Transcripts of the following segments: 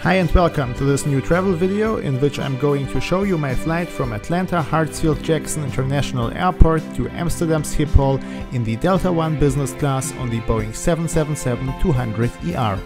Hi and welcome to this new travel video in which I'm going to show you my flight from Atlanta Hartsfield-Jackson International Airport to Amsterdam Schiphol in the Delta One business class on the Boeing 777-200ER.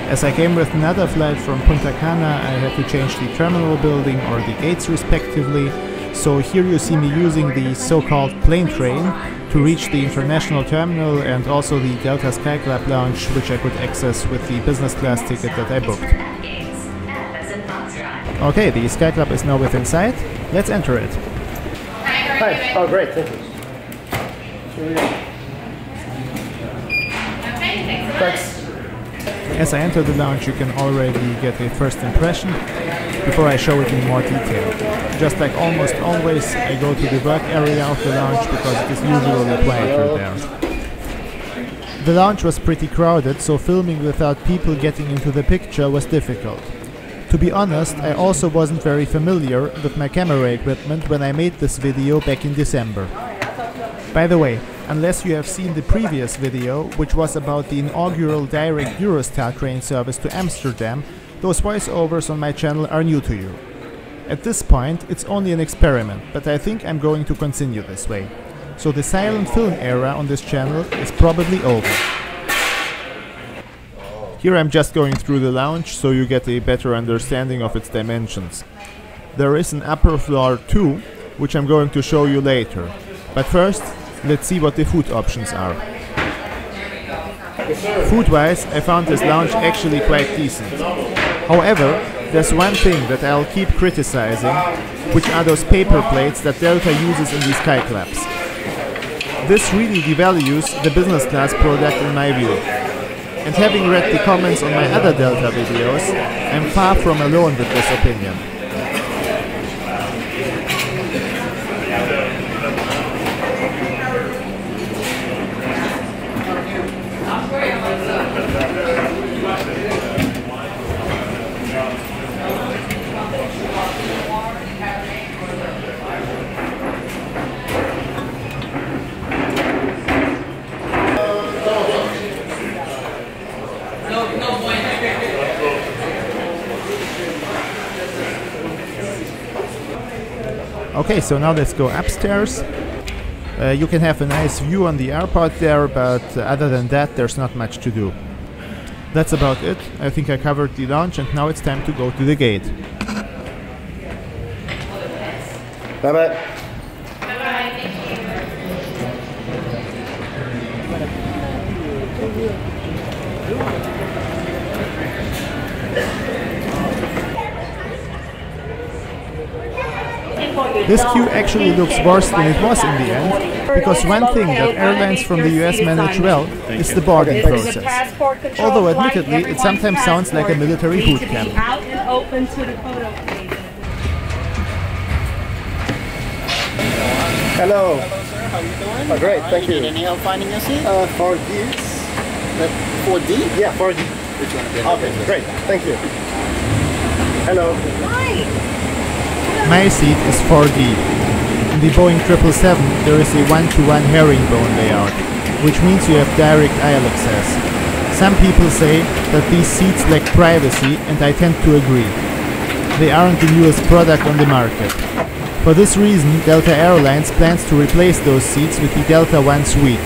As I came with another flight from Punta Cana, I had to change the terminal building or the gates respectively, so here you see me using the so-called plane train to reach the international terminal and also the Delta Sky Club lounge, which I could access with the business class ticket that I booked. Okay, the Sky Club is now within sight. Let's enter it. Hi. Oh, great. Thank you. Here we go. Thanks. As I enter the lounge, you can already get a first impression before I show it in more detail. Just like almost always, I go to the work area of the lounge because it is usually quieter there. The lounge was pretty crowded, so filming without people getting into the picture was difficult. To be honest, I also wasn't very familiar with my camera equipment when I made this video back in December. By the way, unless you have seen the previous video, which was about the inaugural direct Eurostar train service to Amsterdam, those voiceovers on my channel are new to you. At this point, it's only an experiment, but I think I'm going to continue this way. So the silent film era on this channel is probably over. Here I'm just going through the lounge so you get a better understanding of its dimensions. There is an upper floor too, which I'm going to show you later. But first, let's see what the food options are. Food-wise, I found this lounge actually quite decent. However, there's one thing that I'll keep criticizing, which are those paper plates that Delta uses in these Sky Clubs. This really devalues the business class product in my view. And having read the comments on my other Delta videos, I'm far from alone with this opinion. Okay, so now let's go upstairs. You can have a nice view on the airport there, but other than that, there's not much to do. That's about it. I think I covered the lounge, and now it's time to go to the gate. Bye-bye. This queue actually looks worse than it was in the end, because one thing that airlines from the US manage well is the boarding process. Although admittedly, it sometimes sounds like a military boot camp. Hello. Hello, sir. How are you doing? Oh, great. Thank you. Need any help finding your seat? 4D. 4D? Yeah, 4D. Which one? Okay, great. Thank you. Hello. My seat is 4D. In the Boeing 777, there is a 1-to-1 herringbone layout, which means you have direct aisle access. Some people say that these seats lack privacy, and I tend to agree. They aren't the newest product on the market. For this reason, Delta Airlines plans to replace those seats with the Delta One suite.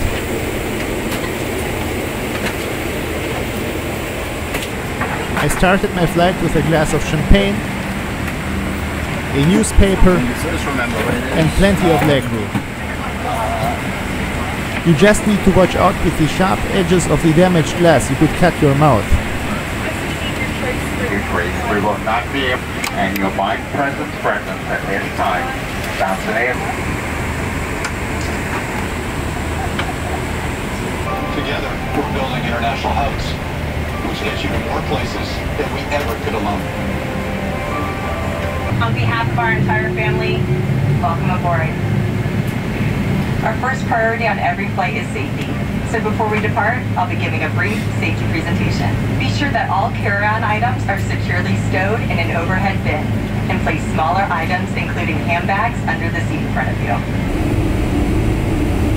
I started my flight with a glass of champagne, a newspaper, and plenty of legroom. You just need to watch out with the sharp edges of the damaged glass. You could cut your mouth. We will not be able, and you'll find presence at this time. Together, we're building international hubs, which gets you to more places than we ever could alone. On behalf of our entire family, welcome aboard. Our first priority on every flight is safety. So before we depart, I'll be giving a brief safety presentation. Be sure that all carry-on items are securely stowed in an overhead bin, and place smaller items, including handbags, under the seat in front of you.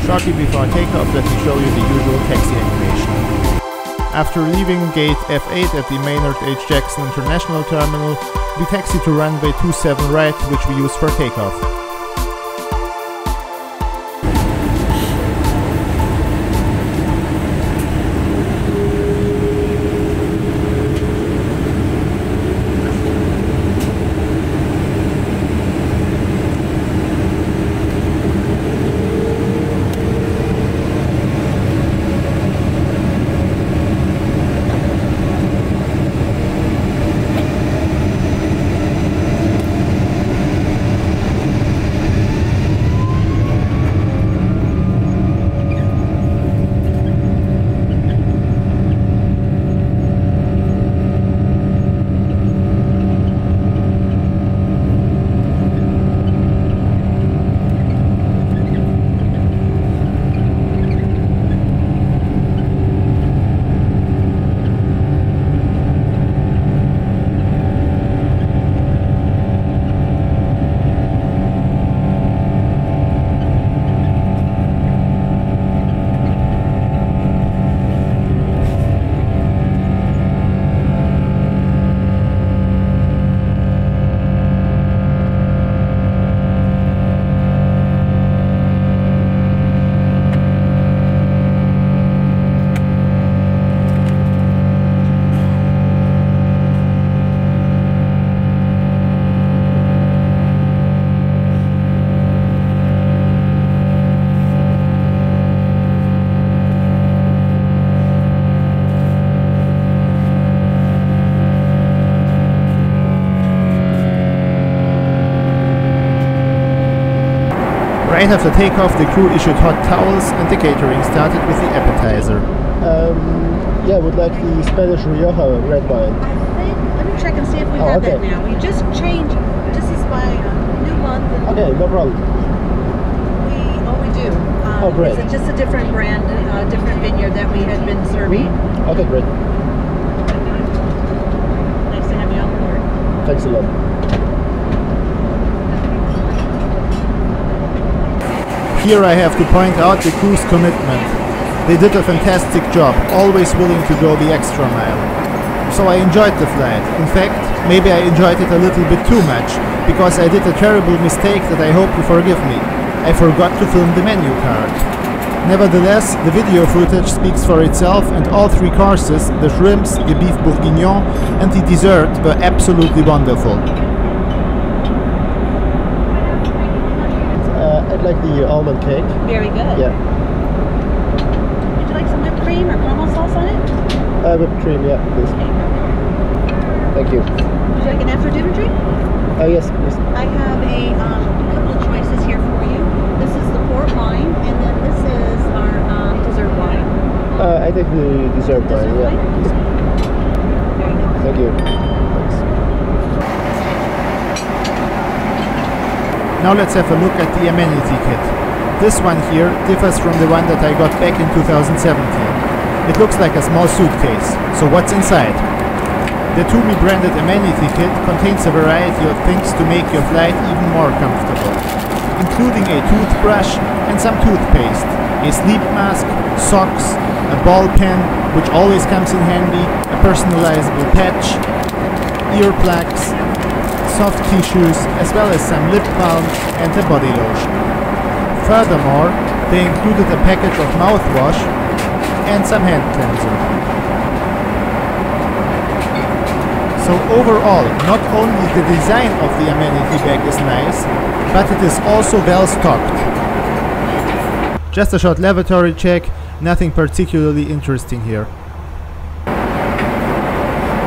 Shortly before takeoff, let me show you the usual taxi animation. After leaving gate F8 at the Maynard H. Jackson International Terminal, we taxi to runway 27 right, which we use for takeoff. Right after takeoff, the crew issued hot towels and the catering started with the appetizer. Yeah, would like the Spanish Rioja red wine. Let me check and see if we have that now. We just changed. This is my new one. Okay, no problem. We do. Oh, great. It's just a different brand, different vineyard that we had been serving. Okay, great. Nice to have you on board. Thanks a lot. Here I have to point out the crew's commitment. They did a fantastic job, always willing to go the extra mile. So I enjoyed the flight. In fact, maybe I enjoyed it a little bit too much, because I did a terrible mistake that I hope you forgive me. I forgot to film the menu card. Nevertheless, the video footage speaks for itself, and all three courses, the shrimps, the beef bourguignon and the dessert, were absolutely wonderful. I'd like the almond cake. Very good. Yeah. Would you like some whipped cream or caramel sauce on it? Whipped cream, yeah, please. Thank you. Would you like an after dinner drink? Yes, please. I have a couple of choices here for you. This is the port wine, and then this is our dessert wine. I take the dessert wine, yeah. Very good. Thank you. Thanks. Now let's have a look at the amenity kit. This one here differs from the one that I got back in 2017. It looks like a small suitcase. So what's inside? The TUMI branded amenity kit contains a variety of things to make your flight even more comfortable, including a toothbrush and some toothpaste, a sleep mask, socks, a ball pen, which always comes in handy, a personalizable patch, earplugs, soft tissues, as well as some lip balm and a body lotion. Furthermore, they included a package of mouthwash and some hand cleanser. So overall, not only the design of the amenity bag is nice, but it is also well stocked. Just a short lavatory check, nothing particularly interesting here.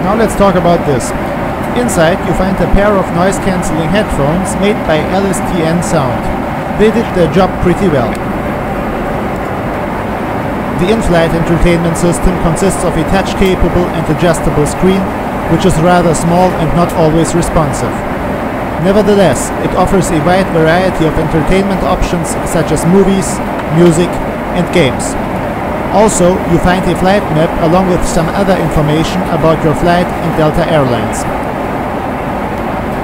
Now let's talk about this. Inside you find a pair of noise-cancelling headphones made by LSTN Sound. They did their job pretty well. The in-flight entertainment system consists of a touch-capable and adjustable screen, which is rather small and not always responsive. Nevertheless, it offers a wide variety of entertainment options such as movies, music, and games. Also, you find a flight map along with some other information about your flight and Delta Airlines.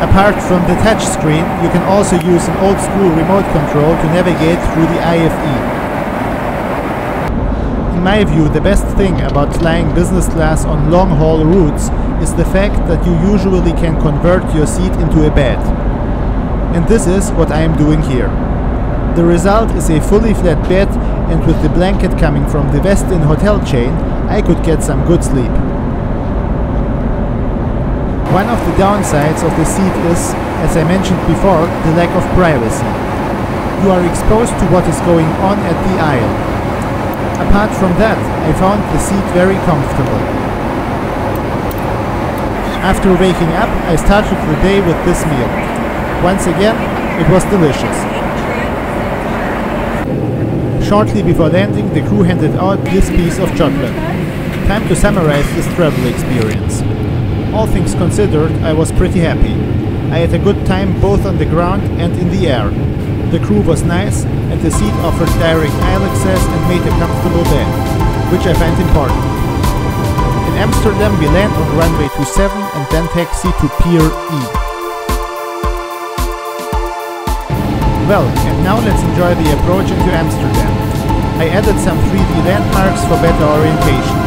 Apart from the touch screen, you can also use an old-school remote control to navigate through the IFE. In my view, the best thing about flying business class on long-haul routes is the fact that you usually can convert your seat into a bed. And this is what I am doing here. The result is a fully flat bed, and with the blanket coming from the Westin hotel chain, I could get some good sleep. One of the downsides of the seat is, as I mentioned before, the lack of privacy. You are exposed to what is going on at the aisle. Apart from that, I found the seat very comfortable. After waking up, I started the day with this meal. Once again, it was delicious. Shortly before landing, the crew handed out this piece of chocolate. Time to summarize this travel experience. All things considered, I was pretty happy. I had a good time both on the ground and in the air. The crew was nice, and the seat offered direct aisle access and made a comfortable bed, which I find important. In Amsterdam, we land on runway 27 and then taxi to Pier E. Well, and now let's enjoy the approach into Amsterdam. I added some 3D landmarks for better orientation.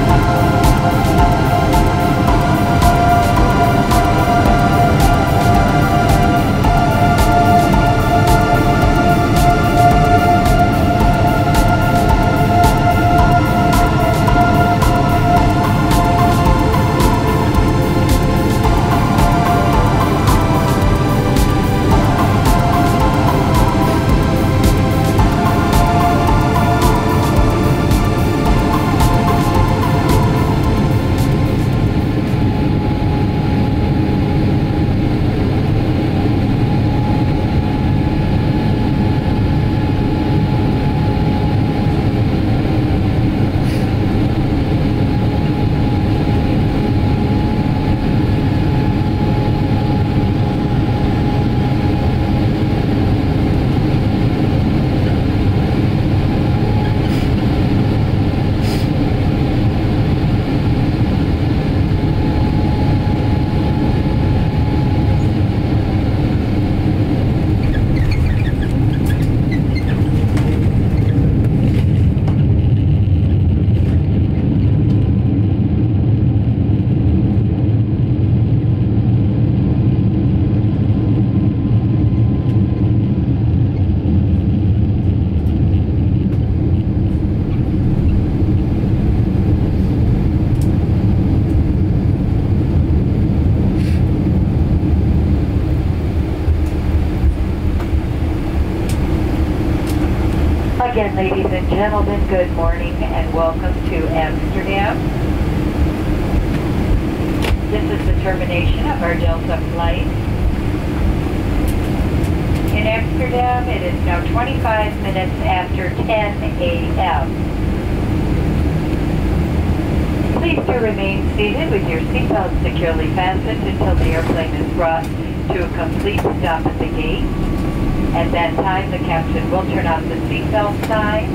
Again, ladies and gentlemen, good morning and welcome to Amsterdam. This is the termination of our Delta flight. In Amsterdam, it is now 25 minutes after 10 a.m. Please do remain seated with your seatbelt securely fastened until the airplane is brought to a complete stop at the gate. At that time, the captain will turn off the seatbelt sign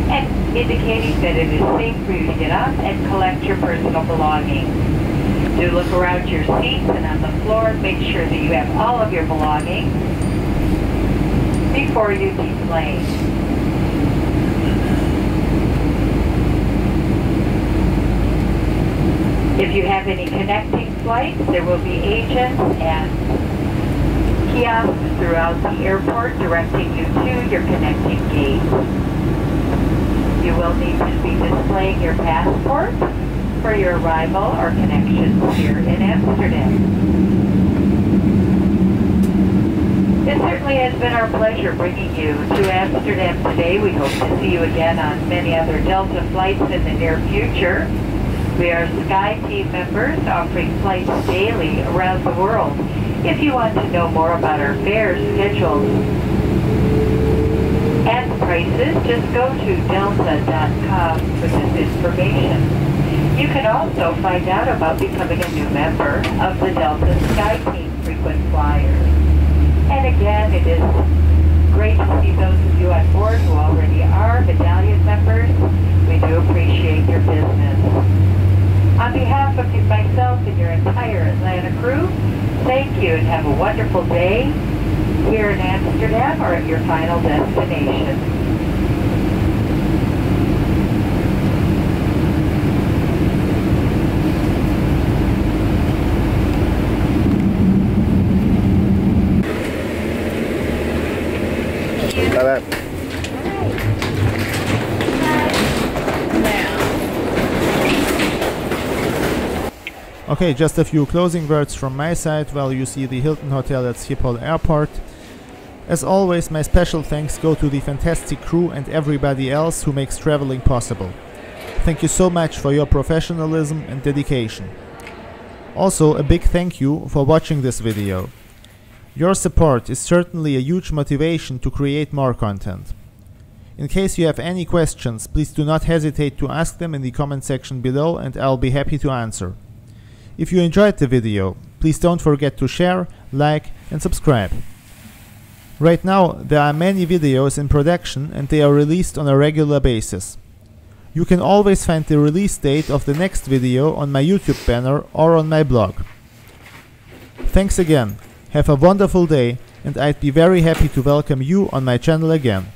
and indicating that it is safe for you to get off and collect your personal belongings. Do look around your seats and on the floor and make sure that you have all of your belongings before you deplane. If you have any connecting flights, there will be agents and kiosks throughout the airport directing you to your connecting gate. You will need to be displaying your passport for your arrival or connections here in Amsterdam. It certainly has been our pleasure bringing you to Amsterdam today. We hope to see you again on many other Delta flights in the near future. We are Sky team members offering flights daily around the world. If you want to know more about our fares, schedules, and prices, just go to delta.com for this information. You can also find out about becoming a new member of the Delta Sky Team frequent flyers. And again, it is great to see those of you on board who already are medallion members. We do appreciate your business. On behalf of myself and your entire Atlanta crew, thank you and have a wonderful day here in Amsterdam or at your final destination. Bye-bye. Okay, just a few closing words from my side while you see the Hilton Hotel at Schiphol Airport. As always, my special thanks go to the fantastic crew and everybody else who makes traveling possible. Thank you so much for your professionalism and dedication. Also, a big thank you for watching this video. Your support is certainly a huge motivation to create more content. In case you have any questions, please do not hesitate to ask them in the comment section below and I'll be happy to answer. If you enjoyed the video, please don't forget to share, like and subscribe. Right now there are many videos in production and they are released on a regular basis. You can always find the release date of the next video on my YouTube banner or on my blog. Thanks again, have a wonderful day and I'd be very happy to welcome you on my channel again.